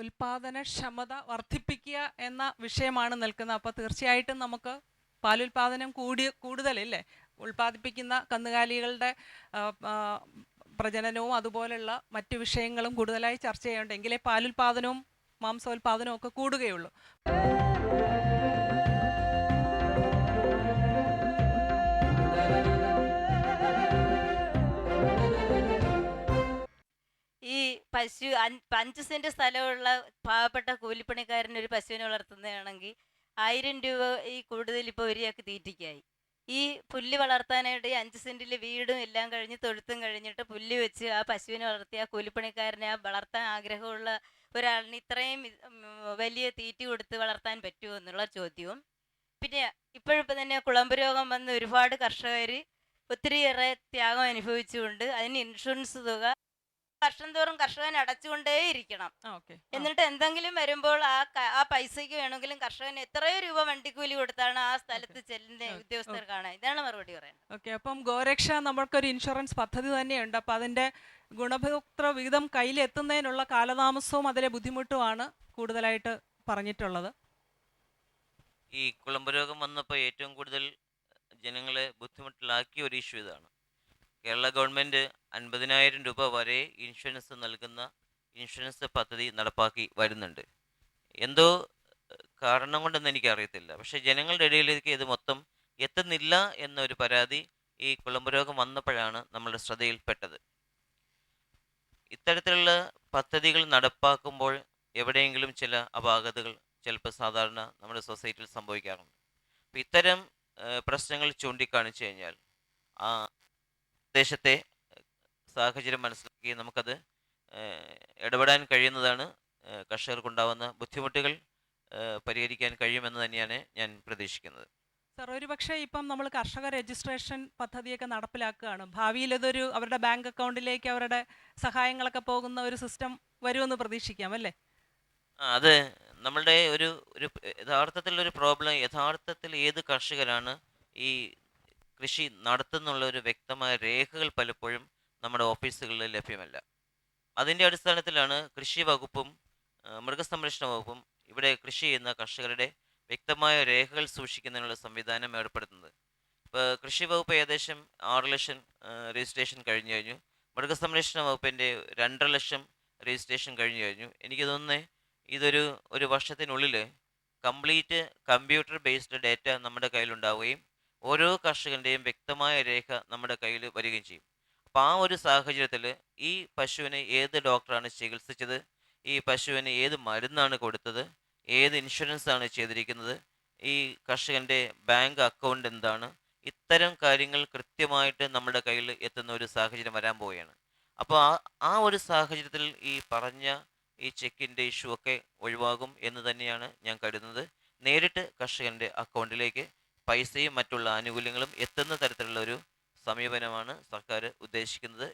ഉൽപാദനക്ഷമത വർദ്ധിപ്പിക്കുക എന്ന വിഷയമാണ് നിൽക്കുന്നത്. അപ്പോൾ തീർച്ചയായിട്ടും നമുക്ക് പാലുൽപാദനം കൂടുതലല്ലേ, ഉൽപ്പാദിപ്പിക്കുന്ന കന്നുകാലികളുടെ പ്രജനനവും അതുപോലുള്ള മറ്റു വിഷയങ്ങളും കൂടുതലായി ചർച്ച ചെയ്യേണ്ടെങ്കിലേ പാലുൽപാദനവും മാംസോൽപാദനവും ഒക്കെ കൂടുകയുള്ളൂ. ഈ പശു 5 സെന്റ് സ്ഥലമുള്ള പാവപ്പെട്ട കൂലിപ്പണിക്കാരൻ ഒരു പശുവിനെ വളർത്തുന്നതാണെങ്കിൽ 1000 രൂപ ഈ കൂടുതൽ ഇപ്പോൾ ഒരിയാൾക്ക് തീറ്റിക്കായി. ഈ പുല്ല് വളർത്താനായിട്ട് ഈ 5 സെന്റിൽ വീടും എല്ലാം കഴിഞ്ഞ് തൊഴുത്തും കഴിഞ്ഞിട്ട് പുല്ല് വെച്ച് ആ പശുവിനെ വളർത്തി ആ കൂലിപ്പണിക്കാരനെ, ആ വളർത്താൻ ആഗ്രഹമുള്ള ഒരാളിന് ഇത്രയും വലിയ തീറ്റ കൊടുത്ത് വളർത്താൻ പറ്റുമോ എന്നുള്ള ചോദ്യവും, പിന്നെ ഇപ്പോഴിപ്പോൾ തന്നെ കുളമ്പ് രോഗം വന്ന് ഒരുപാട് കർഷകർ ഒത്തിരിയേറെ ത്യാഗം അനുഭവിച്ചുകൊണ്ട് അതിന് ഇൻഷുറൻസ് തുക വർഷം തോറും കർഷകൻ അടച്ചുകൊണ്ടേയിരിക്കണം. എന്നിട്ട് എന്തെങ്കിലും വരുമ്പോൾ ആ പൈസയ്ക്ക് വേണമെങ്കിലും കർഷകന് എത്രയോ രൂപ വണ്ടിക്കൂലി കൊടുത്താണ് ആ സ്ഥലത്ത് ചെല്ലുന്ന ഉദ്യോഗസ്ഥർ കാണാൻ. ഇതാണ് മറുപടി പറയുന്നത്. ഓക്കെ, അപ്പം ഗോരക്ഷ നമ്മൾക്കൊരു ഇൻഷുറൻസ് പദ്ധതി തന്നെയുണ്ട്. അപ്പം അതിൻ്റെ ഗുണഭോക്തൃ വിഹിതം കയ്യിലെത്തുന്നതിനുള്ള കാലതാമസവും അതിലെ ബുദ്ധിമുട്ടുമാണ് കൂടുതലായിട്ട് പറഞ്ഞിട്ടുള്ളത്. ഈ കുളമ്പ് രോഗം വന്നപ്പോൾ ഏറ്റവും കൂടുതൽ ജനങ്ങളെ ബുദ്ധിമുട്ടിലാക്കിയ ഒരു ഇഷ്യൂ ഇതാണ്. കേരള ഗവൺമെൻറ് 50,000 രൂപ വരെ ഇൻഷുറൻസ് നൽകുന്ന ഇൻഷുറൻസ് പദ്ധതി നടപ്പാക്കി വരുന്നുണ്ട്. എന്തോ കാരണം കൊണ്ടെന്ന് എനിക്കറിയത്തില്ല, പക്ഷേ ജനങ്ങളുടെ ഇടയിലേക്ക് ഇത് മൊത്തം എത്തുന്നില്ല എന്നൊരു പരാതി ഈ കുളമ്പ് രോഗം വന്നപ്പോഴാണ് നമ്മളുടെ ശ്രദ്ധയിൽപ്പെട്ടത്. ഇത്തരത്തിലുള്ള പദ്ധതികൾ നടപ്പാക്കുമ്പോൾ എവിടെയെങ്കിലും ചില അപാകതകൾ ചിലപ്പോൾ സാധാരണ നമ്മുടെ സൊസൈറ്റിയിൽ സംഭവിക്കാറുണ്ട്. അപ്പോൾ ഇത്തരം പ്രശ്നങ്ങൾ ചൂണ്ടിക്കാണിച്ചു കഴിഞ്ഞാൽ ആ പ്രദേശത്തെ സാഹചര്യം മനസ്സിലാക്കി നമുക്കത് ഇടപെടാൻ കഴിയുന്നതാണ്. കർഷകർക്കുണ്ടാവുന്ന ബുദ്ധിമുട്ടുകൾ പരിഹരിക്കാൻ കഴിയുമെന്ന് തന്നെയാണ് ഞാൻ പ്രതീക്ഷിക്കുന്നത്. സാർ, ഒരു പക്ഷേ ഇപ്പം നമ്മൾ കർഷക രജിസ്ട്രേഷൻ പദ്ധതിയൊക്കെ നടപ്പിലാക്കുകയാണ്. ഭാവിയിൽ ഇതൊരു അവരുടെ ബാങ്ക് അക്കൗണ്ടിലേക്ക് അവരുടെ സഹായങ്ങളൊക്കെ പോകുന്ന ഒരു സിസ്റ്റം വരുമെന്ന് പ്രതീക്ഷിക്കാം അല്ലേ? അത് നമ്മളുടെ ഒരു യഥാർത്ഥത്തിലൊരു പ്രോബ്ലം, യഥാർത്ഥത്തിൽ ഏത് കർഷകരാണ് ഈ കൃഷി നടത്തുന്നുള്ള ഒരു വ്യക്തമായ രേഖകൾ പലപ്പോഴും നമ്മുടെ ഓഫീസുകളിൽ ലഭ്യമല്ല. അതിൻ്റെ അടിസ്ഥാനത്തിലാണ് കൃഷി വകുപ്പും മൃഗസംരക്ഷണ വകുപ്പും ഇവിടെ കൃഷി ചെയ്യുന്ന കർഷകരുടെ വ്യക്തമായ രേഖകൾ സൂക്ഷിക്കുന്നതിനുള്ള സംവിധാനം ഏർപ്പെടുത്തുന്നത്. ഇപ്പോൾ കൃഷി വകുപ്പ് ഏകദേശം 6 ലക്ഷം രജിസ്ട്രേഷൻ കഴിഞ്ഞു കഴിഞ്ഞു. മൃഗസംരക്ഷണ വകുപ്പിൻ്റെ 2.5 ലക്ഷം രജിസ്ട്രേഷൻ കഴിഞ്ഞു കഴിഞ്ഞു. എനിക്ക് തോന്നുന്നത് ഒരു വർഷത്തിനുള്ളിൽ കംപ്ലീറ്റ് കമ്പ്യൂട്ടർ ബേസ്ഡ് ഡേറ്റ നമ്മുടെ കയ്യിലുണ്ടാവുകയും ഓരോ കർഷകൻ്റെയും വ്യക്തമായ രേഖ നമ്മുടെ കയ്യിൽ വരികയും ചെയ്യും. അപ്പോൾ ആ ഒരു സാഹചര്യത്തിൽ ഈ പശുവിനെ ഏത് ഡോക്ടറാണ് ചികിത്സിച്ചത്, ഈ പശുവിന് ഏത് മരുന്നാണ് കൊടുത്തത്, ഏത് ഇൻഷുറൻസാണ് ചെയ്തിരിക്കുന്നത്, ഈ കർഷകൻ്റെ ബാങ്ക് അക്കൗണ്ട് എന്താണ്, ഇത്തരം കാര്യങ്ങൾ കൃത്യമായിട്ട് നമ്മുടെ കയ്യിൽ എത്തുന്ന ഒരു സാഹചര്യം വരാൻ പോവുകയാണ്. അപ്പോൾ ആ ഒരു സാഹചര്യത്തിൽ ഈ പറഞ്ഞ ഈ ചെക്കിൻ്റെ ഇഷ്യൂ ഒക്കെ ഒഴിവാകും എന്ന് തന്നെയാണ് ഞാൻ കരുതുന്നത്. നേരിട്ട് കർഷകൻ്റെ അക്കൗണ്ടിലേക്ക് പൈസയും മറ്റുള്ള ആനുകൂല്യങ്ങളും എത്തുന്ന തരത്തിലുള്ള ഒരു സമീപനമാണ് സർക്കാർ ഉദ്ദേശിക്കുന്നത്.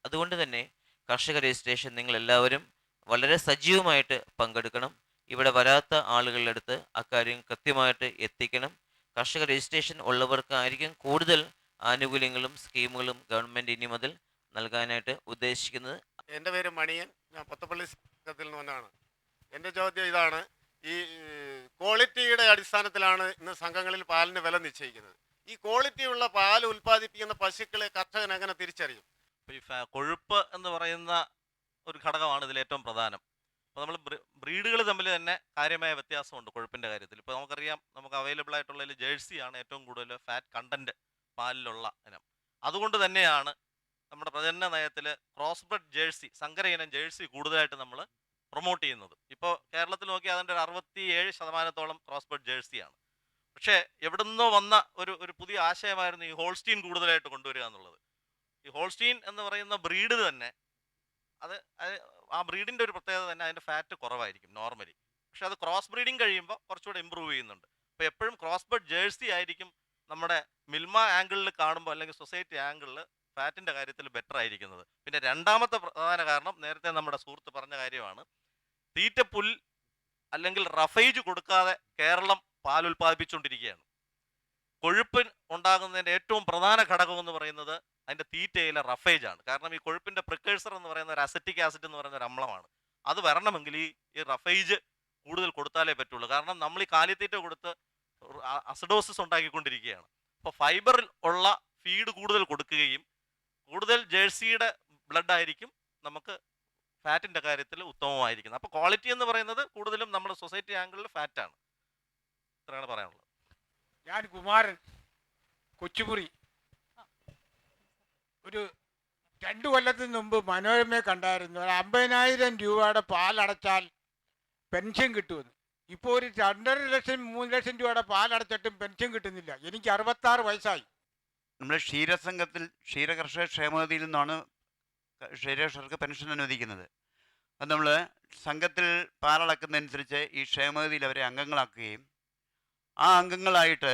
അതുകൊണ്ട് തന്നെ കർഷക രജിസ്ട്രേഷൻ നിങ്ങളെല്ലാവരും വളരെ സജീവമായിട്ട് പങ്കെടുക്കണം. ഇവിടെ വരാത്ത ആളുകളുടെ അടുത്ത് അക്കാര്യം കൃത്യമായിട്ട് എത്തിക്കണം. കർഷക രജിസ്ട്രേഷൻ ഉള്ളവർക്കായിരിക്കും കൂടുതൽ ആനുകൂല്യങ്ങളും സ്കീമുകളും ഗവൺമെൻറ് ഇനി മുതൽ നൽകാനായിട്ട് ഉദ്ദേശിക്കുന്നത്. എൻ്റെ പേര് മണിയൻ, ഞാൻ പൊത്തപ്പള്ളി സംഘത്തിൽ നിന്നാണ്. എൻ്റെ ചോദ്യം ഇതാണ്: ഈ ക്വാളിറ്റിയുടെ അടിസ്ഥാനത്തിലാണ് ഇന്ന് സംഘങ്ങളിൽ പാലിന് വില നിശ്ചയിക്കുന്നത്. ഈ ക്വാളിറ്റിയുള്ള പാൽ ഉൽപ്പാദിപ്പിക്കുന്ന പശുക്കളെ കർഷകൻ എങ്ങനെ തിരിച്ചറിയും? ഈ കൊഴുപ്പ് എന്ന് പറയുന്ന ഒരു ഘടകമാണ് ഇതിൽ ഏറ്റവും പ്രധാനം. അപ്പോൾ നമ്മൾ ബ്രീഡുകൾ തമ്മിൽ തന്നെ കാര്യമായ വ്യത്യാസമുണ്ട് കൊഴുപ്പിൻ്റെ കാര്യത്തിൽ. ഇപ്പോൾ നമുക്കറിയാം, നമുക്ക് അവൈലബിൾ ആയിട്ടുള്ളതിൽ ജേഴ്സിയാണ് ഏറ്റവും കൂടുതൽ ഫാറ്റ് കണ്ടൻറ്റ് പാലിലുള്ള ഇനം. അതുകൊണ്ട് തന്നെയാണ് നമ്മുടെ പ്രജനന നയത്തിൽ ക്രോസ് ബ്രെഡ് ജേഴ്സി, സങ്കര ഇനം ജേഴ്സി കൂടുതലായിട്ട് നമ്മൾ പ്രൊമോട്ട് ചെയ്യുന്നത്. ഇപ്പോൾ കേരളത്തിൽ നോക്കിയാൽ അതിൻ്റെ ഒരു 67% ക്രോസ് ബ്രെഡ് ജേഴ്സിയാണ്. പക്ഷേ എവിടെ നിന്നോ വന്ന ഒരു പുതിയ ആശയമായിരുന്നു ഈ ഹോൾസ്റ്റീൻ കൂടുതലായിട്ട് കൊണ്ടുവരിക എന്നുള്ളത്. ഈ ഹോൾസ്റ്റീൻ എന്ന് പറയുന്ന ബ്രീഡ് തന്നെ ആ ബ്രീഡിൻ്റെ ഒരു പ്രത്യേകത തന്നെ അതിൻ്റെ ഫാറ്റ് കുറവായിരിക്കും നോർമലി. പക്ഷെ അത് ക്രോസ് ബ്രീഡിങ് കഴിയുമ്പോൾ കുറച്ചുകൂടെ ഇമ്പ്രൂവ് ചെയ്യുന്നുണ്ട്. അപ്പോൾ എപ്പോഴും ക്രോസ് ബ്രെഡ് ജേഴ്സി ആയിരിക്കും നമ്മുടെ മിൽമ ആംഗിളിൽ കാണുമ്പോൾ അല്ലെങ്കിൽ സൊസൈറ്റി ആംഗിളിൽ ഫാറ്റിൻ്റെ കാര്യത്തിൽ ബെറ്റർ ആയിരിക്കുന്നത്. പിന്നെ രണ്ടാമത്തെ പ്രധാന കാരണം നേരത്തെ നമ്മുടെ സുഹൃത്ത് പറഞ്ഞ കാര്യമാണ്, തീറ്റപ്പുൽ അല്ലെങ്കിൽ റഫേജ് കൊടുക്കാതെ കേരളം പാൽ ഉൽപ്പാദിപ്പിച്ചുകൊണ്ടിരിക്കുകയാണ്. കൊഴുപ്പ് ഉണ്ടാകുന്നതിൻ്റെ ഏറ്റവും പ്രധാന ഘടകം എന്ന് പറയുന്നത് അതിൻ്റെ തീറ്റയിലെ റഫേജ് ആണ്. കാരണം ഈ കൊഴുപ്പിൻ്റെ പ്രിക്കേഴ്സർ എന്ന് പറയുന്ന ഒരു അസറ്റിക് ആസിഡ് എന്ന് പറയുന്ന ഒരു അമ്ലമാണ്. അത് വരണമെങ്കിൽ ഈ റഫേജ് കൂടുതൽ കൊടുത്താലേ പറ്റുള്ളൂ. കാരണം നമ്മൾ ഈ കാലിത്തീറ്റ കൊടുത്ത് അസിഡോസിസ് ഉണ്ടാക്കിക്കൊണ്ടിരിക്കുകയാണ്. അപ്പോൾ ഫൈബറിൽ ഉള്ള ഫീഡ് കൂടുതൽ കൊടുക്കുകയും കൂടുതൽ ജേഴ്സിയുടെ ബ്ലഡ് ആയിരിക്കും നമുക്ക് ഫാറ്റിൻ്റെ കാര്യത്തിൽ ഉത്തമമായിരിക്കുന്നത്. അപ്പോൾ ക്വാളിറ്റി എന്ന് പറയുന്നത് കൂടുതലും നമ്മുടെ സൊസൈറ്റി ആംഗിളിൽ ഫാറ്റാണ്. ഇത്രയാണ് പറയാനുള്ളത്. ഞാൻ കുമാരൻ, കൊച്ചുമുറി. ഒരു 2 കൊല്ലത്തിന് മുമ്പ് മനോരമയെ കണ്ടായിരുന്നു, ഒരു 50,000 രൂപയുടെ പാലടച്ചാൽ പെൻഷൻ കിട്ടുമെന്ന്. ഇപ്പോൾ ഒരു 2.5 ലക്ഷം 3 ലക്ഷം രൂപയുടെ പാലടച്ചിട്ടും പെൻഷൻ കിട്ടുന്നില്ല. എനിക്ക് 66 വയസ്സായി. നമ്മുടെ ക്ഷീരസംഘത്തിൽ ക്ഷീരകർഷക ക്ഷേമനിധിയിൽ നിന്നാണ് ക്ഷീരകർഷകർക്ക് പെൻഷൻ അനുവദിക്കുന്നത്. അത് നമ്മൾ സംഘത്തിൽ പാലടക്കുന്നതനുസരിച്ച് ഈ ക്ഷേമനിധിയിൽ അവരെ അംഗങ്ങളാക്കുകയും ആ അംഗങ്ങളായിട്ട്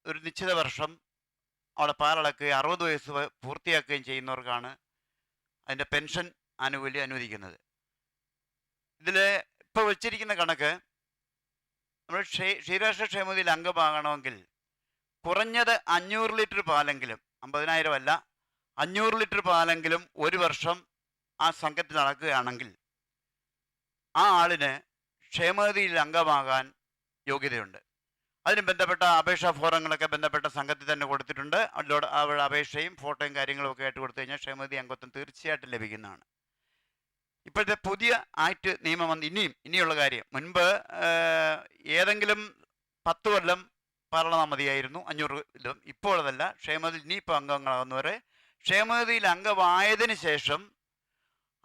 ഒരു നിശ്ചിത വർഷം അവിടെ പാലടക്കുകയും 60 വയസ്സ് പൂർത്തിയാക്കുകയും ചെയ്യുന്നവർക്കാണ് അതിൻ്റെ പെൻഷൻ ആനുകൂല്യം അനുവദിക്കുന്നത്. ഇതിൽ ഇപ്പോൾ വച്ചിരിക്കുന്ന കണക്ക് നമ്മൾ ക്ഷീരകർഷക ക്ഷേമനിധിയിൽ അംഗമാകണമെങ്കിൽ കുറഞ്ഞത് 500 ലിറ്റർ പാലെങ്കിലും, 50,000 അല്ല, 500 ലിറ്റർ പാലെങ്കിലും ഒരു വർഷം ആ സംഘത്തിൽ നടക്കുകയാണെങ്കിൽ ആ ആളിന് ക്ഷേമനിധിയിൽ അംഗമാകാൻ യോഗ്യതയുണ്ട്. അതിന് ബന്ധപ്പെട്ട അപേക്ഷാ ഫോറങ്ങളൊക്കെ ബന്ധപ്പെട്ട സംഘത്തിൽ തന്നെ കൊടുത്തിട്ടുണ്ട്. അതിലൂടെ അവരുടെ അപേക്ഷയും ഫോട്ടോയും കാര്യങ്ങളും ഒക്കെ ആയിട്ട് കൊടുത്തു കഴിഞ്ഞാൽ ക്ഷേമനിധി അംഗത്വം തീർച്ചയായിട്ടും ലഭിക്കുന്നതാണ്. ഇപ്പോഴത്തെ പുതിയ ആക്ട് നിയമം വന്ന് ഇനിയുള്ള കാര്യം, മുൻപ് ഏതെങ്കിലും 10 കൊല്ലം പാലട മതിയായിരുന്നു 500. ഇപ്പോൾ അതല്ല, ക്ഷേമനിധിയിൽ ഇനിയിപ്പോൾ അംഗങ്ങളാകുന്നവരെ ക്ഷേമനിധിയിൽ അംഗമായതിനു ശേഷം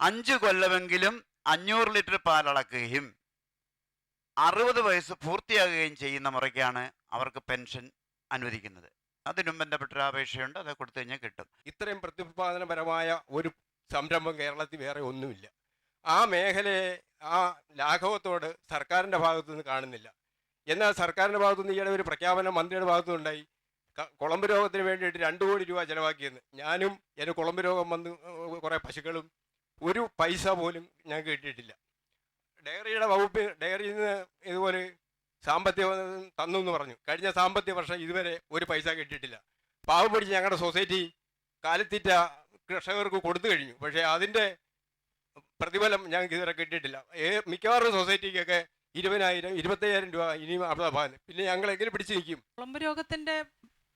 5 കൊല്ലമെങ്കിലും 500 ലിറ്റർ പാലടക്കുകയും 60 വയസ്സ് പൂർത്തിയാകുകയും ചെയ്യുന്ന മുറയ്ക്കാണ് അവർക്ക് പെൻഷൻ അനുവദിക്കുന്നത്. അതിനും ബന്ധപ്പെട്ടൊരു അപേക്ഷയുണ്ട്, അത് കൊടുത്തു കഴിഞ്ഞാൽ കിട്ടും. ഇത്രയും പ്രത്യുത്പാദനപരമായ ഒരു സംരംഭം കേരളത്തിൽ വേറെ ഒന്നുമില്ല. ആ മേഖലയെ, ആ ലാഘവത്തോട് സർക്കാരിൻ്റെ ഭാഗത്തുനിന്ന് കാണുന്നില്ല. എന്നാൽ സർക്കാരിൻ്റെ ഭാഗത്തുനിന്ന് ഈയിടെ ഒരു പ്രഖ്യാപനം മന്ത്രിയുടെ ഭാഗത്തുനിന്നുണ്ടായി. കുളമ്പ് രോഗത്തിന് വേണ്ടിയിട്ട് 2 കോടി രൂപ ചിലവാക്കിയെന്ന്. ഞാനും എൻ്റെ കുളമ്പ് രോഗം വന്ന് കുറേ പശുക്കളും ഒരു പൈസ പോലും ഞാൻ കിട്ടിയിട്ടില്ല. ഡയറിയുടെ വകുപ്പ് ഡയറിയിൽ നിന്ന് ഇതുപോലെ സാമ്പത്തികം തന്നു എന്ന് പറഞ്ഞു. കഴിഞ്ഞ സാമ്പത്തിക വർഷം ഇതുവരെ ഒരു പൈസ കിട്ടിയിട്ടില്ല. പാവം പിടിച്ച് ഞങ്ങളുടെ സൊസൈറ്റി കാലിത്തീറ്റ കർഷകർക്ക് കൊടുത്തു കഴിഞ്ഞു. പക്ഷേ അതിൻ്റെ പ്രതിഫലം ഞങ്ങൾക്ക് ഇതുവരെ കിട്ടിയിട്ടില്ല. മിക്കവാറും സൊസൈറ്റിക്കൊക്കെ 20,000 25,000 രൂപ ഇനിയും അപ്രധാനം. പിന്നെ ഞങ്ങൾ എങ്ങനെ പിടിച്ചു നിൽക്കും? കുളമ്പ് രോഗത്തിൻ്റെ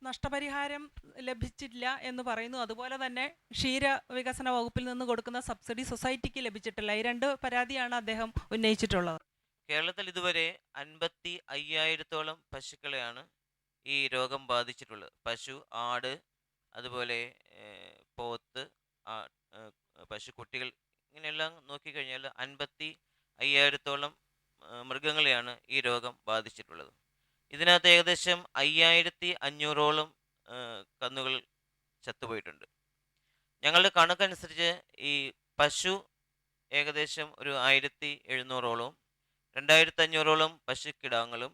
നഷ്ടപരിഹാരം ലഭിച്ചില്ല എന്ന് പറയുന്നു. അതുപോലെ തന്നെ ക്ഷീര വികസന വകുപ്പിൽ നിന്ന് കൊടുക്കുന്ന സബ്സിഡി സൊസൈറ്റിക്ക് ലഭിച്ചിട്ടില്ല. ഈ 2 പരാതിയാണ് അദ്ദേഹം ഉന്നയിച്ചിട്ടുള്ളത്. കേരളത്തിൽ ഇതുവരെ 55,000-ഓളം പശുക്കളെയാണ് ഈ രോഗം ബാധിച്ചിട്ടുള്ളത്. പശു, ആട്, അതുപോലെ പോത്ത്, പശുക്കുട്ടികൾ, ഇങ്ങനെയെല്ലാം നോക്കിക്കഴിഞ്ഞാൽ 55,000-ഓളം മൃഗങ്ങളെയാണ് ഈ രോഗം ബാധിച്ചിട്ടുള്ളത്. ഇതിനകത്ത് ഏകദേശം 5,500-ഓളം കന്നുകൾ ചത്തുപോയിട്ടുണ്ട്. ഞങ്ങളുടെ കണക്കനുസരിച്ച് ഈ പശു ഏകദേശം ഒരു 1,700-ഓളവും 2,500-ഓളം പശുക്കിടാങ്ങളും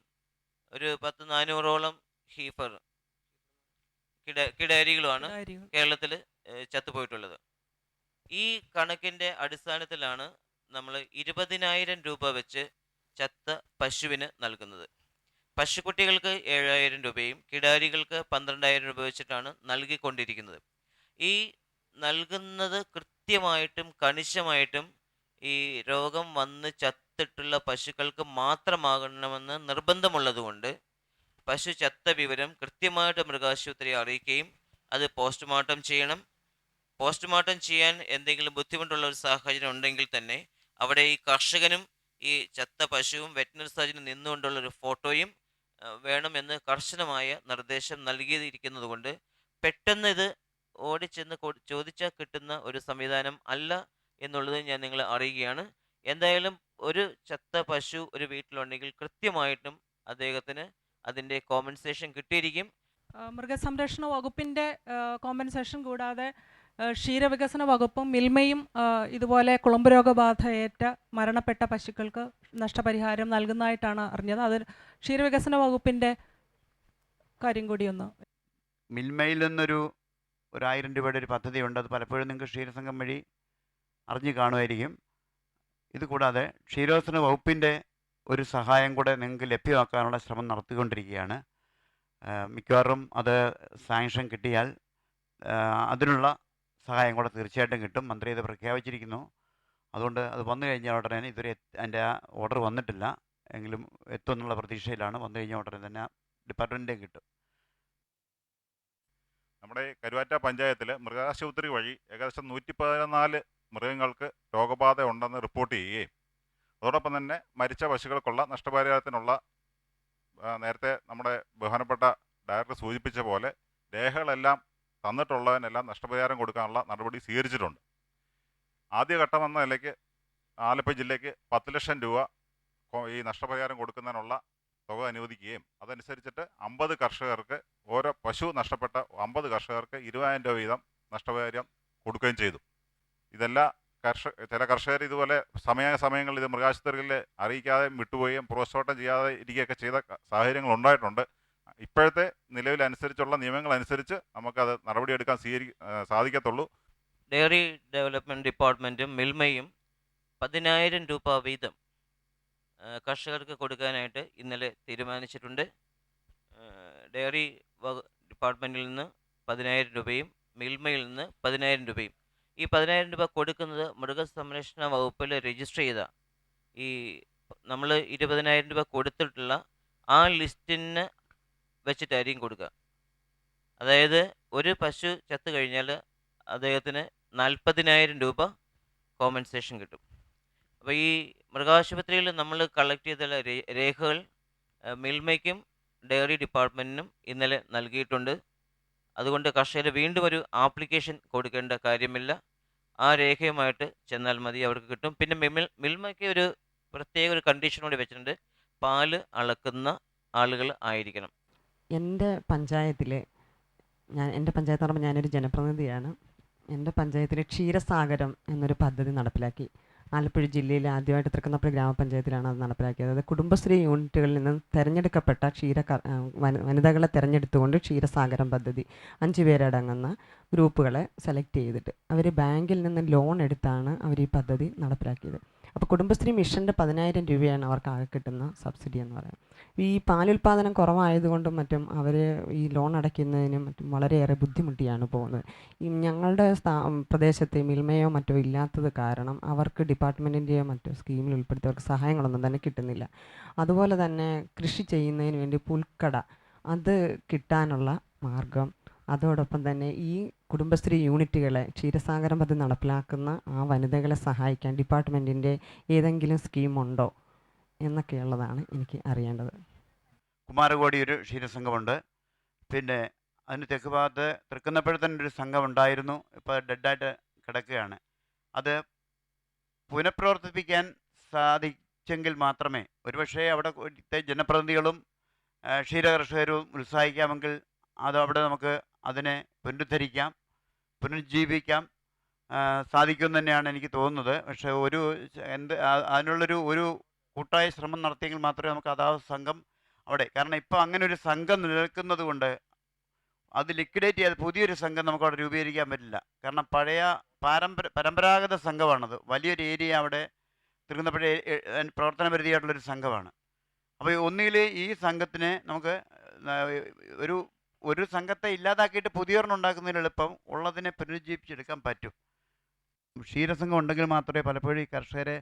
ഒരു 400-ഓളം ഹീഫർ കിടാരികളുമാണ് കേരളത്തിൽ ചത്തുപോയിട്ടുള്ളത്. ഈ കണക്കിൻ്റെ അടിസ്ഥാനത്തിലാണ് നമ്മൾ 20,000 രൂപ വെച്ച് ചത്ത പശുവിന് നൽകുന്നത്. പശുക്കുട്ടികൾക്ക് 7,000 രൂപയും കിടാരികൾക്ക് 12,000 രൂപ വെച്ചിട്ടാണ് നൽകിക്കൊണ്ടിരിക്കുന്നത്. ഈ നൽകുന്നത് കൃത്യമായിട്ടും കണിശമായിട്ടും ഈ രോഗം വന്ന് ചത്തിട്ടുള്ള പശുക്കൾക്ക് മാത്രമാകണമെന്ന് നിർബന്ധമുള്ളതുകൊണ്ട് പശു ചത്ത വിവരം കൃത്യമായിട്ട് മൃഗാശുപത്രിയെ അറിയിക്കുകയും അത് പോസ്റ്റ്മോർട്ടം ചെയ്യണം. പോസ്റ്റ്മോർട്ടം ചെയ്യാൻ എന്തെങ്കിലും ബുദ്ധിമുട്ടുള്ള ഒരു സാഹചര്യം ഉണ്ടെങ്കിൽ തന്നെ അവിടെ ഈ കർഷകനും ഈ ചത്ത പശുവും വെറ്റിനറി സർജനും നിന്നുകൊണ്ടുള്ളൊരു ഫോട്ടോയും വേണമെന്ന് കർശനമായ നിർദ്ദേശം നൽകിയിരിക്കുന്നത് കൊണ്ട് പെട്ടെന്ന് ഇത് ഓടിച്ചെന്ന് ചോദിച്ചാൽ കിട്ടുന്ന ഒരു സംവിധാനം അല്ല എന്നുള്ളത് ഞാൻ നിങ്ങളെ അറിയുകയാണ്. എന്തായാലും ഒരു ചത്ത പശു ഒരു വീട്ടിലുണ്ടെങ്കിൽ കൃത്യമായിട്ടും അദ്ദേഹത്തിന് അതിൻ്റെ കോമ്പൻസേഷൻ കിട്ടിയിരിക്കും. മൃഗസംരക്ഷണ വകുപ്പിൻ്റെ കോമ്പൻസേഷൻ കൂടാതെ ക്ഷീരവികസന വകുപ്പും മിൽമയും ഇതുപോലെ കുളമ്പ് രോഗബാധയേറ്റ മരണപ്പെട്ട പശുക്കൾക്ക് നഷ്ടപരിഹാരം നൽകുന്നതായിട്ടാണ് അറിഞ്ഞത്. അത് ക്ഷീരവികസന വകുപ്പിൻ്റെ കാര്യം കൂടി ഒന്ന്. മിൽമയിൽ നിന്നൊരു 1000 രൂപയുടെ ഒരു പദ്ധതിയുണ്ട്. അത് പലപ്പോഴും നിങ്ങൾക്ക് ക്ഷീരസംഘം വഴി അറിഞ്ഞു കാണുമായിരിക്കും. ഇത് കൂടാതെ ക്ഷീരോത്സവ വകുപ്പിൻ്റെ ഒരു സഹായം കൂടെ നിങ്ങൾക്ക് ലഭ്യമാക്കാനുള്ള ശ്രമം നടത്തിക്കൊണ്ടിരിക്കുകയാണ്. മിക്കവാറും അത് സാങ്ഷൻ കിട്ടിയാൽ അതിനുള്ള സഹായം കൂടെ തീർച്ചയായിട്ടും കിട്ടും. മന്ത്രി ഇത് പ്രഖ്യാപിച്ചിരിക്കുന്നു. അതുകൊണ്ട് അത് വന്നു കഴിഞ്ഞാൽ ഉടനെ ഇതുവരെ അതിൻ്റെ ഓർഡർ വന്നിട്ടില്ല എങ്കിലും എത്തുമെന്നുള്ള പ്രതീക്ഷയിലാണ്. വന്നു കഴിഞ്ഞാൽ ഉടനെ തന്നെ ഡിപ്പാർട്ട്മെൻറ്റിൻ്റെ കിട്ടും. നമ്മുടെ കരുവാറ്റ പഞ്ചായത്തിൽ മൃഗാശുപത്രി വഴി ഏകദേശം 114 മൃഗങ്ങൾക്ക് രോഗബാധ ഉണ്ടെന്ന് റിപ്പോർട്ട് ചെയ്യുകയും അതോടൊപ്പം തന്നെ മരിച്ച പശുക്കൾക്കുള്ള നഷ്ടപരിഹാരത്തിനുള്ള നേരത്തെ നമ്മുടെ ബഹുമാനപ്പെട്ട ഡയറക്ടർ സൂചിപ്പിച്ച പോലെ രേഖകളെല്ലാം തന്നിട്ടുള്ളതിനെല്ലാം നഷ്ടപരിഹാരം കൊടുക്കാനുള്ള നടപടി സ്വീകരിച്ചിട്ടുണ്ട്. ആദ്യഘട്ടം എന്ന നിലയ്ക്ക് ആലപ്പുഴ ജില്ലയ്ക്ക് 10 ലക്ഷം രൂപ ഈ നഷ്ടപരിഹാരം കൊടുക്കുന്നതിനുള്ള തുക അനുവദിക്കുകയും അതനുസരിച്ചിട്ട് 50 കർഷകർക്ക് ഓരോ പശു നഷ്ടപ്പെട്ട 50 കർഷകർക്ക് 20,000 രൂപ വീതം നഷ്ടപരിഹാരം കൊടുക്കുകയും ചെയ്തു. ഇതെല്ലാം ചില കർഷകർ ഇതുപോലെ സമയങ്ങളിൽ ഇത് മൃഗാശുപത്രികളിൽ അറിയിക്കാതെ വിട്ടുപോവുകയും പ്രോത്സാഹനം ചെയ്യാതെ ഇരിക്കുകയൊക്കെ ചെയ്ത സാഹചര്യങ്ങൾ ഉണ്ടായിട്ടുണ്ട്. ഇപ്പോഴത്തെ നിലവിലനുസരിച്ചുള്ള നിയമങ്ങളനുസരിച്ച് നമുക്കത് നടപടിയെടുക്കാൻ സാധിക്കത്തുള്ളൂ. ഡയറി ഡെവലപ്മെൻറ്റ് ഡിപ്പാർട്ട്മെൻറ്റും മിൽമയും 10,000 രൂപ വീതം കർഷകർക്ക് കൊടുക്കാനായിട്ട് ഇന്നലെ തീരുമാനിച്ചിട്ടുണ്ട്. ഡയറി ഡിപ്പാർട്ട്മെൻറ്റിൽ നിന്ന് 10,000 രൂപയും മിൽമയിൽ നിന്ന് 10,000 രൂപയും. ഈ 10,000 രൂപ കൊടുക്കുന്നത് മൃഗസംരക്ഷണ വകുപ്പിൽ രജിസ്റ്റർ ചെയ്ത ഈ നമ്മൾ 20,000 രൂപ കൊടുത്തിട്ടുള്ള ആ ലിസ്റ്റിന് വെച്ചിട്ടായിരിക്കും കൊടുക്കുക. അതായത് ഒരു പശു ചത്തു കഴിഞ്ഞാൽ അദ്ദേഹത്തിന് 40,000 രൂപ കോമ്പൻസേഷൻ കിട്ടും. അപ്പോൾ ഈ മൃഗാശുപത്രിയിൽ നമ്മൾ കളക്ട് ചെയ്ത രേഖകൾ മിൽമയ്ക്കും ഡയറി ഡിപ്പാർട്ട്മെൻറ്റിനും ഇന്നലെ നൽകിയിട്ടുണ്ട്. അതുകൊണ്ട് കർഷകർ വീണ്ടും ഒരു ആപ്ലിക്കേഷൻ കൊടുക്കേണ്ട കാര്യമില്ല. ആ രേഖയുമായിട്ട് ചെന്നാൽ മതി, അവർക്ക് കിട്ടും. പിന്നെ മിൽമയ്ക്ക് ഒരു പ്രത്യേക ഒരു കണ്ടീഷൻ കൂടി വെച്ചിട്ടുണ്ട്, പാല് അളക്കുന്ന ആളുകൾ ആയിരിക്കണം. എൻ്റെ പഞ്ചായത്തിൽ എൻ്റെ പഞ്ചായത്ത് എന്ന് പറയുമ്പോൾ ഞാനൊരു ജനപ്രതിനിധിയാണ്. എൻ്റെ പഞ്ചായത്തിൽ ക്ഷീരസാഗരം എന്നൊരു പദ്ധതി നടപ്പിലാക്കി. ആലപ്പുഴ ജില്ലയിൽ ആദ്യമായിട്ട് തൃക്കുന്നപ്പുഴ ഗ്രാമപഞ്ചായത്തിലാണ് അത് നടപ്പിലാക്കിയത്. അത് കുടുംബശ്രീ യൂണിറ്റുകളിൽ നിന്ന് തിരഞ്ഞെടുക്കപ്പെട്ട വനിതകളെ തിരഞ്ഞെടുത്തുകൊണ്ട് ക്ഷീരസാഗരം പദ്ധതി 5 പേരടങ്ങുന്ന ഗ്രൂപ്പുകളെ സെലക്ട് ചെയ്തിട്ട് അവർ ബാങ്കിൽ നിന്ന് ലോൺ എടുത്താണ് അവർ ഈ പദ്ധതി നടപ്പിലാക്കിയത്. അപ്പോൾ കുടുംബശ്രീ മിഷൻ്റെ 10,000 രൂപയാണ് അവർക്ക് ആകെ കിട്ടുന്ന സബ്സിഡി എന്ന് പറയുന്നത്. ഈ പാലുൽപാദനം കുറവായതുകൊണ്ടും മറ്റും അവർ ഈ ലോൺ അടയ്ക്കുന്നതിനും മറ്റും വളരെയേറെ ബുദ്ധിമുട്ടിയാണ് പോകുന്നത്. ഈ ഞങ്ങളുടെ പ്രദേശത്ത് മിൽമയോ മറ്റോ ഇല്ലാത്തത് കാരണം അവർക്ക് ഡിപ്പാർട്ട്മെൻറ്റിൻ്റെയോ മറ്റോ സ്കീമിൽ ഉൾപ്പെടുത്തിയവർക്ക് സഹായങ്ങളൊന്നും തന്നെ കിട്ടുന്നില്ല. അതുപോലെ തന്നെ കൃഷി ചെയ്യുന്നതിന് വേണ്ടി പുൽക്കട അത് കിട്ടാനുള്ള മാർഗം, അതോടൊപ്പം തന്നെ ഈ കുടുംബശ്രീ യൂണിറ്റുകളെ ക്ഷീരസാഗരം പദ്ധതി നടപ്പിലാക്കുന്ന ആ വനിതകളെ സഹായിക്കാൻ ഡിപ്പാർട്ട്മെൻറ്റിൻ്റെ ഏതെങ്കിലും സ്കീമുണ്ടോ എന്നൊക്കെയുള്ളതാണ് എനിക്ക് അറിയേണ്ടത്. കുമാരകോടി ഒരു ക്ഷീരസംഘമുണ്ട്. പിന്നെ അതിന് തെക്ക് ഭാഗത്ത് തൃക്കുന്നപ്പുഴത്തന്നെ ഒരു സംഘം ഉണ്ടായിരുന്നു, ഇപ്പോൾ ഡെഡായിട്ട് കിടക്കുകയാണ്. അത് പുനഃപ്രവർത്തിപ്പിക്കാൻ സാധിച്ചെങ്കിൽ മാത്രമേ ഒരുപക്ഷേ അവിടുത്തെ ജനപ്രതിനിധികളും ക്ഷീരകർഷകരും ഉത്സാഹിക്കാമെങ്കിൽ അവിടെ നമുക്ക് അതിനെ പുനരുദ്ധരിക്കാം, പുനരുജ്ജീവിക്കാം സാധിക്കുമെന്ന് തന്നെയാണ് എനിക്ക് തോന്നുന്നത്. പക്ഷേ അതിനുള്ളൊരു കൂട്ടായ ശ്രമം നടത്തിയെങ്കിൽ മാത്രമേ നമുക്ക് അതാത് സംഘം അവിടെ, കാരണം ഇപ്പോൾ അങ്ങനെ ഒരു സംഘം നിലനിൽക്കുന്നത് കൊണ്ട് അത് ലിക്വിഡേറ്റ് ചെയ്ത് പുതിയൊരു സംഘം നമുക്ക് അവിടെ രൂപീകരിക്കാൻ പറ്റില്ല. കാരണം പഴയ പരമ്പരാഗത സംഘമാണത്. വലിയൊരു ഏരിയ അവിടെ തൃക്കുന്നപ്പുഴ പ്രവർത്തന പരിധിയായിട്ടുള്ളൊരു സംഘമാണ്. അപ്പോൾ ഒന്നുകിൽ ഈ സംഘത്തിന് നമുക്ക് ഒരു സംഘത്തെ ഇല്ലാതാക്കിയിട്ട് പുതിയൊരെണ്ണം ഉണ്ടാക്കുന്നതിന് എളുപ്പം ഉള്ളതിനെ പുനരുജ്ജീവിപ്പിച്ചെടുക്കാൻ പറ്റും. ക്ഷീരസംഘം ഉണ്ടെങ്കിൽ മാത്രമേ പലപ്പോഴും ഈ കർഷകരെ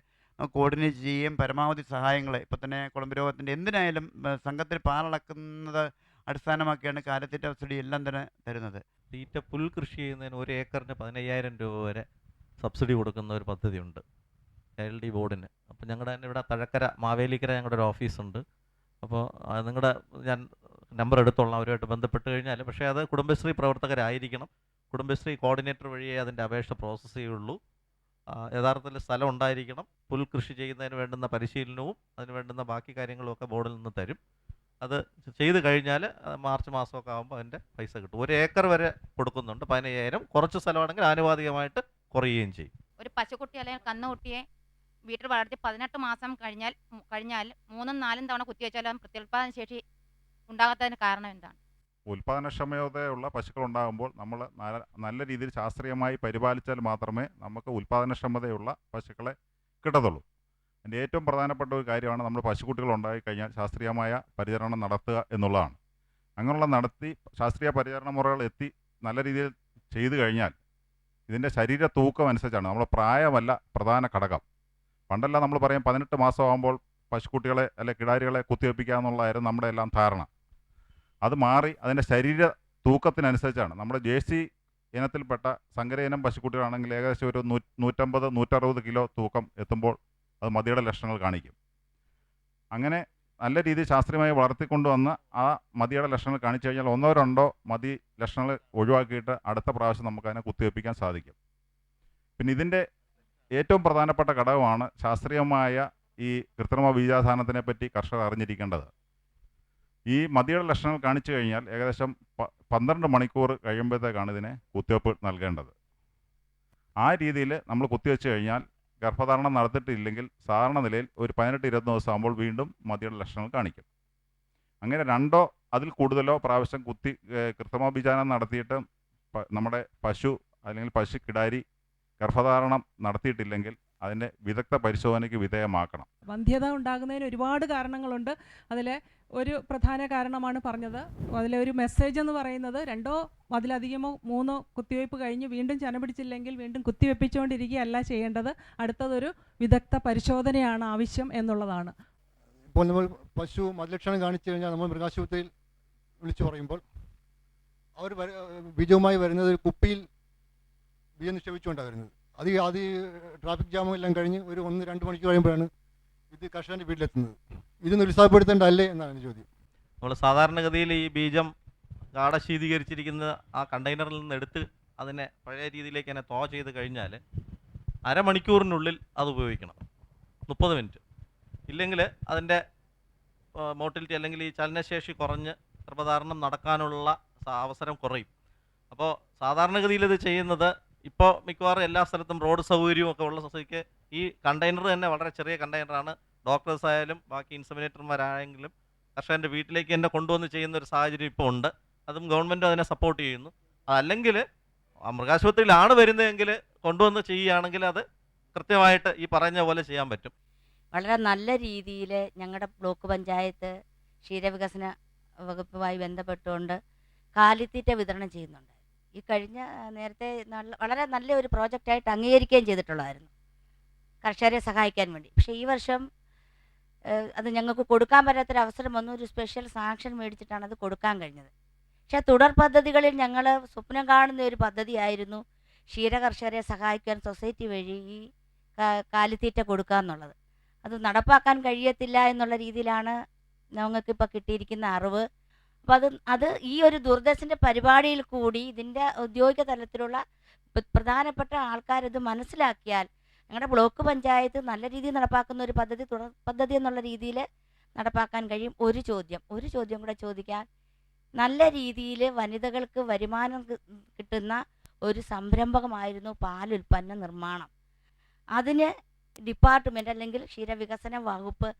കോർഡിനേറ്റ് ചെയ്യുകയും പരമാവധി സഹായങ്ങൾ ഇപ്പം തന്നെ കുളമ്പ് രോഗത്തിൻ്റെ എന്തിനായാലും സംഘത്തിൽ പാലളക്കുന്നത് അടിസ്ഥാനമാക്കിയാണ് കാലിത്തീറ്റ സബ്സിഡി എല്ലാം തന്നെ തരുന്നത്. തീറ്റ പുൽ കൃഷി ചെയ്യുന്നതിന് 1 ഏക്കറിന് 15,000 രൂപ വരെ സബ്സിഡി കൊടുക്കുന്ന ഒരു പദ്ധതിയുണ്ട് LD ബോർഡിന്. അപ്പോൾ ഞങ്ങളുടെ തന്നെ ഇവിടെ തഴക്കര മാവേലിക്കര ഞങ്ങളുടെ ഒരു ഓഫീസുണ്ട്. അപ്പോൾ നിങ്ങളുടെ ഞാൻ നമ്പർ എടുത്തോളാം, അവരുമായിട്ട് ബന്ധപ്പെട്ട് കഴിഞ്ഞാൽ. പക്ഷേ അത് കുടുംബശ്രീ പ്രവർത്തകരായിരിക്കണം. കുടുംബശ്രീ കോർഡിനേറ്റർ വഴിയേ അതിൻ്റെ അപേക്ഷ പ്രോസസ്സ് ചെയ്യുള്ളൂ. യഥാർത്ഥത്തിൽ സ്ഥലം ഉണ്ടായിരിക്കണം. പുൽ കൃഷി ചെയ്യുന്നതിന് വേണ്ടുന്ന പരിശീലനവും അതിന് വേണ്ടുന്ന ബാക്കി കാര്യങ്ങളും ഒക്കെ ബോർഡിൽ നിന്ന് തരും. അത് ചെയ്ത് കഴിഞ്ഞാൽ മാർച്ച് മാസമൊക്കെ ആകുമ്പോൾ അതിൻ്റെ പൈസ കിട്ടും. 1 ഏക്കർ വരെ കൊടുക്കുന്നുണ്ട്, 15,000. കുറച്ച് സ്ഥലമാണെങ്കിൽ ആനുപാതികമായിട്ട് കുറയുകയും ചെയ്യും. ഒരു പശുക്കുട്ടി അല്ലെങ്കിൽ കന്നുകുട്ടിയെ വീട്ടിൽ വളർത്തി 18 മാസം കഴിഞ്ഞാൽ 3-4 തവണ കുത്തിവെച്ചാലും പ്രത്യുൽപാദന ശേഷി ഉണ്ടാകാത്തതിന് കാരണം എന്താണ്? ഉൽപ്പാദനക്ഷമതയുള്ള പശുക്കളുണ്ടാകുമ്പോൾ നമ്മൾ നല്ല രീതിയിൽ ശാസ്ത്രീയമായി പരിപാലിച്ചാൽ മാത്രമേ നമുക്ക് ഉൽപ്പാദനക്ഷമതയുള്ള പശുക്കളെ കിട്ടത്തുള്ളൂ. അതിൻ്റെ ഏറ്റവും പ്രധാനപ്പെട്ട ഒരു കാര്യമാണ് നമ്മൾ പശുക്കുട്ടികൾ ഉണ്ടായിക്കഴിഞ്ഞാൽ ശാസ്ത്രീയമായ പരിചരണം നടത്തുക എന്നുള്ളതാണ്. അങ്ങനെയുള്ള നടത്തി ശാസ്ത്രീയ പരിചരണ മുറകൾ എത്തി നല്ല രീതിയിൽ ചെയ്തു കഴിഞ്ഞാൽ ഇതിൻ്റെ ശരീര തൂക്കം അനുസരിച്ചാണ്, നമ്മൾ പ്രായമല്ല പ്രധാന ഘടകം. പണ്ടെല്ലാം നമ്മൾ പറയും 18 മാസമാകുമ്പോൾ പശുക്കുട്ടികളെ അല്ലെ കിടാരികളെ കുത്തിവെപ്പിക്കുക എന്നുള്ളതായിരുന്നു നമ്മുടെ എല്ലാം ധാരണ. അത് മാറി അതിൻ്റെ ശരീര തൂക്കത്തിനനുസരിച്ചാണ്. നമ്മുടെ ജേഴ്സി ഇനത്തിൽപ്പെട്ട സങ്കര ഇനം പശുക്കുട്ടികളാണെങ്കിൽ ഏകദേശം ഒരു 150-160 കിലോ തൂക്കം എത്തുമ്പോൾ അത് മതിയുടെ ലക്ഷണങ്ങൾ കാണിക്കും. അങ്ങനെ നല്ല രീതിയിൽ ശാസ്ത്രീയമായി വളർത്തിക്കൊണ്ടുവന്ന് ആ മതിയുടെ ലക്ഷണങ്ങൾ കാണിച്ചു കഴിഞ്ഞാൽ 1-2 മതി ലക്ഷണങ്ങൾ ഒഴിവാക്കിയിട്ട് അടുത്ത പ്രാവശ്യം നമുക്കതിനെ കുത്തിവെപ്പിക്കാൻ സാധിക്കും. പിന്നെ ഇതിൻ്റെ ഏറ്റവും പ്രധാനപ്പെട്ട ഘടകമാണ് ശാസ്ത്രീയമായ ഈ കൃത്രിമ ബീജാധാനത്തിനെ പറ്റി കർഷകർ അറിഞ്ഞിരിക്കേണ്ടത്. ഈ മതിയുടെ ലക്ഷണങ്ങൾ കാണിച്ചു കഴിഞ്ഞാൽ ഏകദേശം 12 മണിക്കൂർ കഴിയുമ്പോഴത്തേക്കാണ് ഇതിനെ കുത്തിവെപ്പ് നൽകേണ്ടത്. ആ രീതിയിൽ നമ്മൾ കുത്തിവെച്ച് കഴിഞ്ഞാൽ ഗർഭധാരണം നടത്തിയിട്ടില്ലെങ്കിൽ സാധാരണ നിലയിൽ ഒരു 18-20 ദിവസം ആകുമ്പോൾ വീണ്ടും മതിയുടെ ലക്ഷണങ്ങൾ കാണിക്കും. അങ്ങനെ 2 അതിൽ കൂടുതലോ പ്രാവശ്യം കൃത്രിമ ബീജാനം നടത്തിയിട്ട് നമ്മുടെ പശു അല്ലെങ്കിൽ പശു കിടാരി ഗർഭധാരണം നടത്തിയിട്ടില്ലെങ്കിൽ അതിൻ്റെ വിദഗ്ധ പരിശോധനയ്ക്ക് വിധേയമാക്കണം. വന്ധ്യത ഉണ്ടാകുന്നതിന് ഒരുപാട് കാരണങ്ങളുണ്ട്. അതിൽ ഒരു പ്രധാന കാരണമാണ് പറഞ്ഞത്. അതിലെ ഒരു മെസ്സേജ് എന്ന് പറയുന്നത് 2 അതിലധികമോ 3 കുത്തിവയ്പ്പ് കഴിഞ്ഞ് വീണ്ടും ചന പിടിച്ചില്ലെങ്കിൽ വീണ്ടും കുത്തിവെപ്പിച്ചുകൊണ്ടിരിക്കുകയല്ല ചെയ്യേണ്ടത്. അടുത്തതൊരു വിദഗ്ധ പരിശോധനയാണ് ആവശ്യം എന്നുള്ളതാണ്. ഇപ്പോൾ നമ്മൾ പശു മതലക്ഷണം കാണിച്ചു കഴിഞ്ഞാൽ നമ്മൾ മൃഗാശുപത്രിയിൽ വിളിച്ചു പറയുമ്പോൾ അവർ ബീജവുമായി വരുന്നത് ഒരു കുപ്പിയിൽ ബീജം നിക്ഷേപിച്ചുകൊണ്ടാണ് വരുന്നത്. അത് ട്രാഫിക് ജാമും എല്ലാം കഴിഞ്ഞ് ഒരു 1-2 മണിക്കൂർ കഴിയുമ്പോഴാണ് ഇത് കർഷകൻ്റെ വീട്ടിലെത്തുന്നത്. ഇത് നിരുത്സാഹപ്പെടുത്തേണ്ടല്ലേ എന്നാണ് എൻ്റെ ചോദ്യം. നമ്മൾ സാധാരണഗതിയിൽ ഈ ബീജം ഗാഢശീതീകരിച്ചിരിക്കുന്ന ആ കണ്ടെയ്നറിൽ നിന്ന് എടുത്ത് അതിനെ പഴയ രീതിയിലേക്ക് തന്നെ തോ ചെയ്ത് കഴിഞ്ഞാൽ അരമണിക്കൂറിനുള്ളിൽ അത് ഉപയോഗിക്കണം, 30 മിനിറ്റ്. ഇല്ലെങ്കിൽ അതിൻ്റെ മോട്ടിലിറ്റി അല്ലെങ്കിൽ ഈ ചലനശേഷി കുറഞ്ഞ് ഗർഭധാരണം നടക്കാനുള്ള അവസരം കുറയും. അപ്പോൾ സാധാരണഗതിയിൽ ഇത് ചെയ്യുന്നത് ഇപ്പോൾ മിക്കവാറും എല്ലാ സ്ഥലത്തും റോഡ് സൗകര്യവും ഒക്കെ ഉള്ള സ്ഥിതിക്ക് ഈ കണ്ടെയ്നർ തന്നെ വളരെ ചെറിയ കണ്ടെയ്നറാണ്. ഡോക്ടേഴ്സ് ആയാലും ബാക്കി ഇൻസമിനേറ്റർമാരായെങ്കിലും കർഷകൻ്റെ വീട്ടിലേക്ക് തന്നെ കൊണ്ടുവന്ന് ചെയ്യുന്ന ഒരു സാഹചര്യം ഇപ്പോൾ ഉണ്ട്. അതും ഗവൺമെൻറ് അതിനെ സപ്പോർട്ട് ചെയ്യുന്നു. അതല്ലെങ്കിൽ മൃഗാശുപത്രിയിലാണ് വരുന്നതെങ്കിൽ കൊണ്ടുവന്ന് ചെയ്യുകയാണെങ്കിൽ അത് കൃത്യമായിട്ട് ഈ പറഞ്ഞ പോലെ ചെയ്യാൻ പറ്റും. വളരെ നല്ല രീതിയിൽ ഞങ്ങളുടെ ബ്ലോക്ക് പഞ്ചായത്ത് ക്ഷീരവികസന വകുപ്പുമായി ബന്ധപ്പെട്ടുകൊണ്ട് കാലിത്തീറ്റ വിതരണം ചെയ്യുന്നുണ്ട്. ഈ കഴിഞ്ഞ നേരത്തെ വളരെ നല്ല ഒരു പ്രോജക്റ്റായിട്ട് അംഗീകരിക്കുകയും ചെയ്തിട്ടുള്ളതായിരുന്നു കർഷകരെ സഹായിക്കാൻ വേണ്ടി. പക്ഷേ ഈ വർഷം അത് ഞങ്ങൾക്ക് കൊടുക്കാൻ പറ്റാത്തൊരവസരം വന്നു. ഒരു സ്പെഷ്യൽ സാങ്ഷൻ മേടിച്ചിട്ടാണ് അത് കൊടുക്കാൻ കഴിഞ്ഞത്. പക്ഷേ തുടർ പദ്ധതികളിൽ ഞങ്ങൾ സ്വപ്നം കാണുന്ന ഒരു പദ്ധതിയായിരുന്നു ക്ഷീരകർഷകരെ സഹായിക്കാൻ സൊസൈറ്റി വഴി ഈ കാലിത്തീറ്റ കൊടുക്കുക എന്നുള്ളത്. അത് നടപ്പാക്കാൻ കഴിയത്തില്ല എന്നുള്ള രീതിയിലാണ് ഞങ്ങൾക്കിപ്പോൾ കിട്ടിയിരിക്കുന്ന അറിവ്. അപ്പോൾ അത് ഈ ഒരു ദൂരദർശൻ്റെ പരിപാടിയിൽ കൂടി ഇതിൻ്റെ ഔദ്യോഗിക തലത്തിലുള്ള പ്രധാനപ്പെട്ട ആൾക്കാരിത് മനസ്സിലാക്കിയാൽ ഞങ്ങളുടെ ബ്ലോക്ക് പഞ്ചായത്ത് നല്ല രീതിയിൽ നടപ്പാക്കുന്ന ഒരു പദ്ധതി തുടർ പദ്ധതി എന്നുള്ള രീതിയിൽ നടപ്പാക്കാൻ കഴിയും. ഒരു ചോദ്യം കൂടെ ചോദിക്കാൻ, നല്ല രീതിയിൽ വനിതകൾക്ക് വരുമാനം കിട്ടുന്ന ഒരു സംരംഭകമായിരുന്നു പാലുൽപ്പന്ന നിർമ്മാണം. അതിന് ഡിപ്പാർട്ട്മെൻറ്റ് അല്ലെങ്കിൽ ക്ഷീരവികസന വകുപ്പ്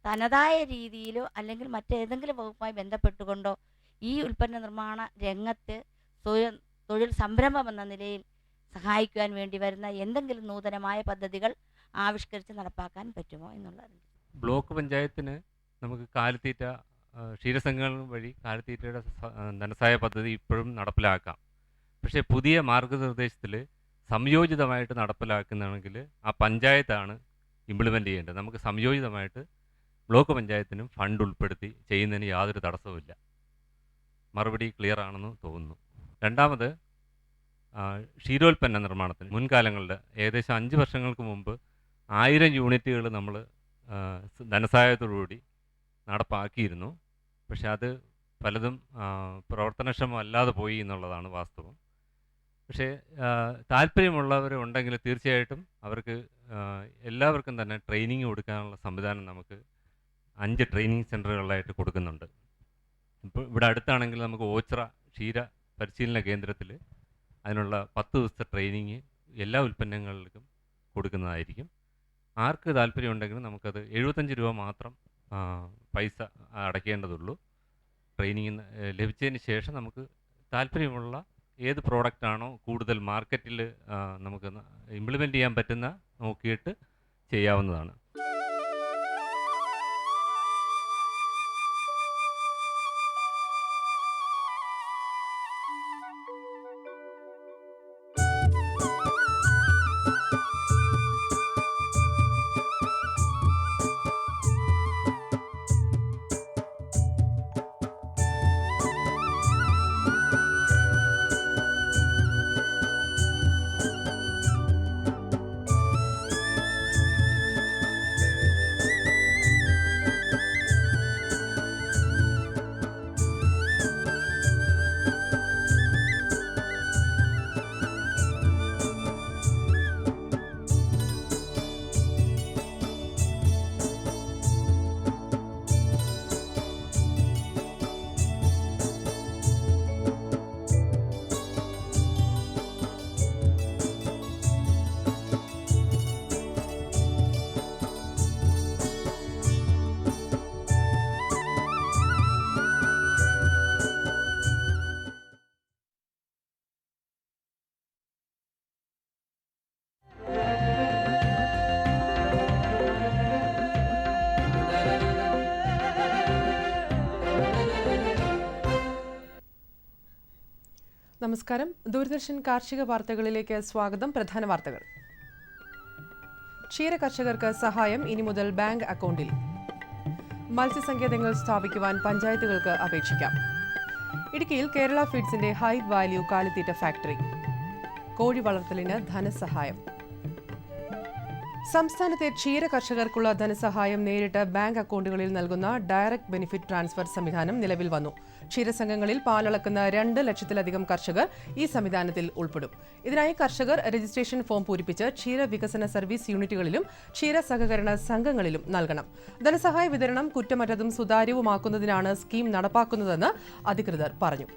തനതായ രീതിയിലോ അല്ലെങ്കിൽ മറ്റേതെങ്കിലും വകുപ്പുമായി ബന്ധപ്പെട്ടുകൊണ്ടോ ഈ ഉൽപ്പന്ന നിർമ്മാണ രംഗത്ത് തൊഴിൽ സംരംഭം എന്ന നിലയിൽ സഹായിക്കുവാൻ വേണ്ടി വരുന്ന എന്തെങ്കിലും നൂതനമായ പദ്ധതികൾ ആവിഷ്കരിച്ച് നടപ്പാക്കാൻ പറ്റുമോ എന്നുള്ളത്. ബ്ലോക്ക് പഞ്ചായത്തിന് നമുക്ക് കാലിത്തീറ്റ ക്ഷീരസംഘങ്ങൾ വഴി കാലിത്തീറ്റയുടെ ധനസഹായ പദ്ധതി ഇപ്പോഴും നടപ്പിലാക്കാം. പക്ഷേ പുതിയ മാർഗനിർദ്ദേശത്തിൽ സംയോജിതമായിട്ട് നടപ്പിലാക്കുന്നതാണെങ്കിൽ ആ പഞ്ചായത്താണ് ഇംപ്ലിമെൻ്റ് ചെയ്യേണ്ടത്. നമുക്ക് സംയോജിതമായിട്ട് ബ്ലോക്ക് പഞ്ചായത്തിനും ഫണ്ട് ഉൾപ്പെടുത്തി ചെയ്യുന്നതിന് യാതൊരു തടസ്സവുമില്ല. മറുപടി ക്ലിയർ ആണെന്ന് തോന്നുന്നു. രണ്ടാമത്, ക്ഷീരോൽപ്പന്ന നിർമ്മാണത്തിന് മുൻകാലങ്ങളിൽ ഏകദേശം 5 വർഷങ്ങൾക്ക് മുമ്പ് 1000 യൂണിറ്റുകൾ നമ്മൾ ധനസഹായത്തോടുകൂടി നടപ്പാക്കിയിരുന്നു. പക്ഷെ അത് പലതും പ്രവർത്തനക്ഷമമല്ലാതെ പോയി എന്നുള്ളതാണ് വാസ്തവം. പക്ഷേ താല്പര്യമുള്ളവരുണ്ടെങ്കിൽ തീർച്ചയായിട്ടും അവർക്ക് എല്ലാവർക്കും തന്നെ ട്രെയിനിങ് കൊടുക്കാനുള്ള സംവിധാനം നമുക്ക് 5 ട്രെയിനിങ് സെൻ്ററുകളിലായിട്ട് കൊടുക്കുന്നുണ്ട്. ഇപ്പോൾ ഇവിടെ അടുത്താണെങ്കിൽ നമുക്ക് ഓച്ചിറ ക്ഷീര പരിശീലന കേന്ദ്രത്തിൽ അതിനുള്ള 10 ദിവസത്തെ ട്രെയിനിങ് എല്ലാ ഉൽപ്പന്നങ്ങളിലും കൊടുക്കുന്നതായിരിക്കും. ആർക്ക് താല്പര്യമുണ്ടെങ്കിലും നമുക്കത് 75 രൂപ മാത്രം പൈസ അടയ്ക്കേണ്ടതുള്ളൂ. ട്രെയിനിങ് ലഭിച്ചതിന് ശേഷം നമുക്ക് താല്പര്യമുള്ള ഏത് പ്രോഡക്റ്റാണോ കൂടുതൽ മാർക്കറ്റിൽ നമുക്ക് ഇംപ്ലിമെൻ്റ് ചെയ്യാൻ പറ്റുന്ന നോക്കിയിട്ട് ചെയ്യാവുന്നതാണ്. നമസ്കാരം. ദൂരദർശൻ കാർഷിക വാർത്തകളിലേക്ക് സ്വാഗതം. പ്രധാന വാർത്തകൾ. ക്ഷീര കർഷകർക്ക് സഹായം ഇനി മുതൽ ബാങ്ക് അക്കൗണ്ടിൽ. മത്സ്യസങ്കേതങ്ങൾ സ്ഥാപിക്കുവാൻ പഞ്ചായത്തുകൾക്ക് അപേക്ഷിക്കാം. ഇടുക്കിയിൽ കേരള ഫീഡ്സിന്റെ ഹൈ വാല്യൂ കാലിത്തീറ്റ ഫാക്ടറി. കോഴി വളർത്തലിന് ധനസഹായം. സംസ്ഥാനത്തെ ക്ഷീര കർഷകർക്കുള്ള ധനസഹായം നേരിട്ട് ബാങ്ക് അക്കൗണ്ടുകളിൽ നൽകുന്ന ഡയറക്ട് ബെനിഫിറ്റ് ട്രാൻസ്ഫർ സംവിധാനം നിലവിൽ വന്നു. ക്ഷീരസംഘങ്ങളിൽ പാലളക്കുന്ന 2 ലക്ഷത്തിലധികം കർഷകർ ഈ സംവിധാനത്തിൽ ഉൾപ്പെടും. ഇതിനായി കർഷകർ രജിസ്ട്രേഷൻ ഫോം പൂരിപ്പിച്ച് ക്ഷീര വികസന സർവീസ് യൂണിറ്റുകളിലും ക്ഷീര സഹകരണ സംഘങ്ങളിലും നൽകണം. ധനസഹായ വിതരണം കുറ്റമറ്റതും സുതാര്യവുമാക്കുന്നതിനാണ് സ്കീം നടപ്പാക്കുന്നതെന്ന് അധികൃതർ പറഞ്ഞു.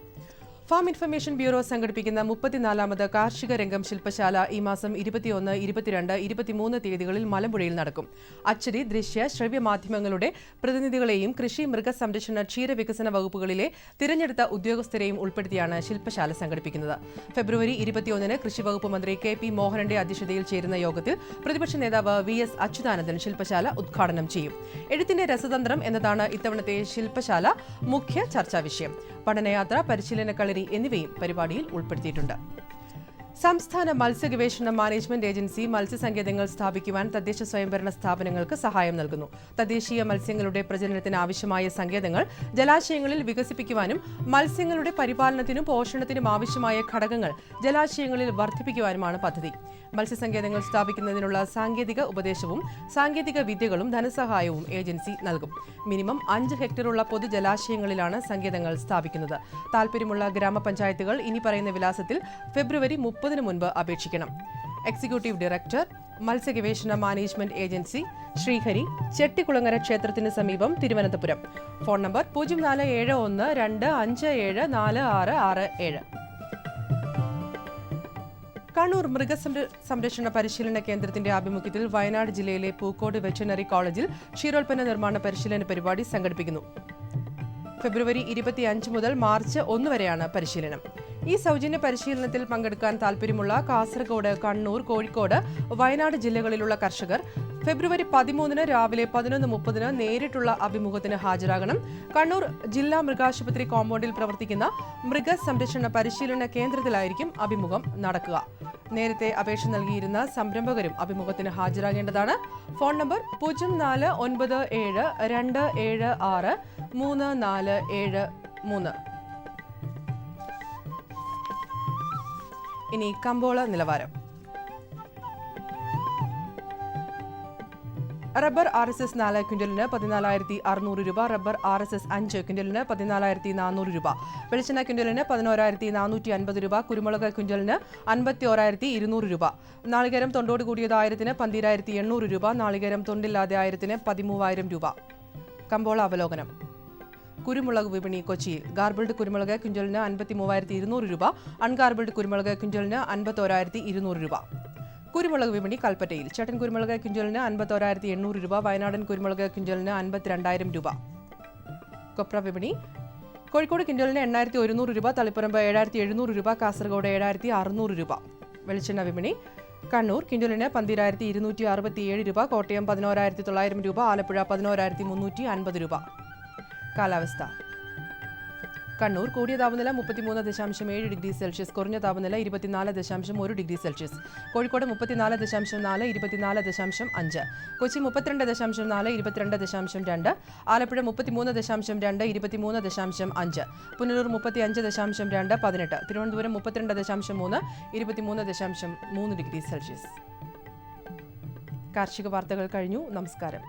ഫാം ഇൻഫർമേഷൻ ബ്യൂറോ സംഘടിപ്പിക്കുന്ന 34ാമത് കാർഷിക രംഗം ശില്പശാല ഈ മാസം 21, 22, 23 തീയതികളിൽ മലമ്പുഴയിൽ നടക്കും. അച്ചടി, ദൃശ്യ, ശ്രവ്യ മാധ്യമങ്ങളുടെ പ്രതിനിധികളെയും കൃഷി, മൃഗസംരക്ഷണ, ക്ഷീരവികസന വകുപ്പുകളിലെ തിരഞ്ഞെടുത്ത ഉദ്യോഗസ്ഥരെയും ഉൾപ്പെടുത്തിയാണ് ശില്പശാല സംഘടിപ്പിക്കുന്നത്. ഫെബ്രുവരി 21-ന് കൃഷി വകുപ്പ് മന്ത്രി കെ.പി. മോഹനന്റെ അധ്യക്ഷതയിൽ ചേരുന്ന യോഗത്തിൽ പ്രതിപക്ഷ നേതാവ് വി.എസ്. അച്യുതാനന്ദൻ ശില്പശാല ഉദ്ഘാടനം ചെയ്യും. എഴുത്തിന്റെ രസതന്ത്രം എന്നതാണ് ഇത്തവണത്തെ ശില്പശാല മുഖ്യ ചർച്ചാ വിഷയം. പഠനയാത്ര, പരിശീലന കളരി എന്നിവയും പരിപാടിയിൽ ഉൾപ്പെടുത്തിയിട്ടുണ്ട്. സംസ്ഥാന മത്സ്യഗവേഷണ മാനേജ്മെന്റ് ഏജൻസി മത്സ്യസങ്കേതങ്ങൾ സ്ഥാപിക്കുവാൻ തദ്ദേശ സ്വയംഭരണ സ്ഥാപനങ്ങൾക്ക് സഹായം നൽകുന്നു. തദ്ദേശീയ മത്സ്യങ്ങളുടെ പ്രജനനത്തിന് ആവശ്യമായ സങ്കേതങ്ങൾ ജലാശയങ്ങളിൽ വികസിപ്പിക്കുവാനും മത്സ്യങ്ങളുടെ പരിപാലനത്തിനും പോഷണത്തിനും ആവശ്യമായ ഘടകങ്ങൾ ജലാശയങ്ങളിൽ വർദ്ധിപ്പിക്കുവാനുമാണ് പദ്ധതി. മത്സ്യസങ്കേതങ്ങൾ സ്ഥാപിക്കുന്നതിനുള്ള സാങ്കേതിക ഉപദേശവും സാങ്കേതിക വിദ്യകളും ധനസഹായവും ഏജൻസി നൽകും. മിനിമം 5 ഹെക്ടറുള്ള പൊതുജലാശയങ്ങളിലാണ് സങ്കേതങ്ങൾ സ്ഥാപിക്കുന്നത്. താൽപര്യമുള്ള ഗ്രാമപഞ്ചായത്തുകൾ ഇനി പറയുന്ന വിലാസത്തിൽ ഫെബ്രുവരി 30-ന് മുൻപ് അപേക്ഷിക്കണം. എക്സിക്യൂട്ടീവ് ഡയറക്ടർ, മത്സ്യഗവേഷണ മാനേജ്മെന്റ് ഏജൻസി, ശ്രീഹരി, ചെട്ടിക്കുളങ്ങര ക്ഷേത്രത്തിന് സമീപം, തിരുവനന്തപുരം. Phone number 047125746667. കണ്ണൂർ മൃഗസംരക്ഷണ പരിശീലന കേന്ദ്രത്തിന്റെ ആഭിമുഖ്യത്തിൽ വയനാട് ജില്ലയിലെ പൂക്കോട് വെറ്ററിനറി കോളേജിൽ ക്ഷീരോൽപ്പന്ന നിർമ്മാണ പരിശീലന പരിപാടി സംഘടിപ്പിക്കുന്നു. ഫെബ്രുവരി 25 മുതൽ മാർച്ച് 1 വരെയാണ് പരിശീലനം. ഈ സൗജന്യ പരിശീലനത്തിൽ പങ്കെടുക്കാൻ താൽപ്പര്യമുള്ള കാസർഗോഡ്, കണ്ണൂർ, കോഴിക്കോട്, വയനാട് ജില്ലകളിലുള്ള കർഷകർ ഫെബ്രുവരി 13-ന് രാവിലെ 11:30-ന് നേരിട്ടുള്ള അഭിമുഖത്തിന് ഹാജരാകണം. കണ്ണൂർ ജില്ലാ മൃഗാശുപത്രി കോമ്പൗണ്ടിൽ പ്രവർത്തിക്കുന്ന മൃഗസംരക്ഷണ പരിശീലന കേന്ദ്രത്തിലായിരിക്കും അഭിമുഖം നടക്കുക. നേരത്തെ അപേക്ഷ നൽകിയിരുന്ന സംരംഭകരും അഭിമുഖത്തിന് ഹാജരാകേണ്ടതാണ്. Phone number 049727634473. ഇനി കമ്പോള നിലവാരം. റബ്ബർ RSS 4 ക്വിൻ്റലിന് 14,600 രൂപ, റബ്ബർ RSS 5 ക്വിൻ്റലിന് 14,400 രൂപ, വെളിച്ചെണ്ണ ക്വിൻ്റലിന് 11,450 രൂപ, കുരുമുളക് ക്വിൻ്റലിന് 51,200 രൂപ, നാളികേരം തൊണ്ടോട് കൂടിയത് 1000-ന് 12,800 രൂപ, നാളികേരം തൊണ്ടില്ലാതെ 1000-ന് 13,000 രൂപ. കമ്പോള അവലോകനം. കുരുമുളക് വിപണി കൊച്ചിയിൽ. ഗാർബിൾഡ് കുരുമുളക് ക്വിൻ്റലിന് 53,200 രൂപ, അൺഗാർബിൾഡ് കുരുമുളക് ക്വിൻ്റലിന് 51,200 രൂപ. കുരുമുളക് വിപണി കൽപ്പറ്റയിൽ. ചേട്ടൻ കുരുമുളക് ക്വിൻ്റലിന് 51,800 രൂപ, വയനാടൻ കുരുമുളക് ക്വിൻ്റലിന് 52,000 രൂപ. കൊപ്ര വിപണി കോഴിക്കോട് ക്വിൻ്റലിന് 8100 രൂപ, തളിപ്പറമ്പ് 7700 രൂപ, കാസർഗോഡ് 7600 രൂപ. വെളിച്ചെണ്ണ വിപണി. കണ്ണൂർ ക്വിൻ്റലിന് 12267 രൂപ, കോട്ടയം 11900 രൂപ, ആലപ്പുഴ 11350 രൂപ. കാലാവസ്ഥ. കണ്ണൂർ കൂടിയ താപനില 33.7 ഡിഗ്രി സെൽഷ്യസ്, കുറഞ്ഞ താപനില 24.1 degree Celsius. Kozhikode 34.4, 24.5. Kochi 32.4, 22.2. Alappuzha 33.2, 23.5. Punalur 35.2, 18. Thiruvananthapuram 32.3, 23.3 degree Celsius. കാർഷിക വാർത്തകൾ കഴിഞ്ഞു. നമസ്കാരം.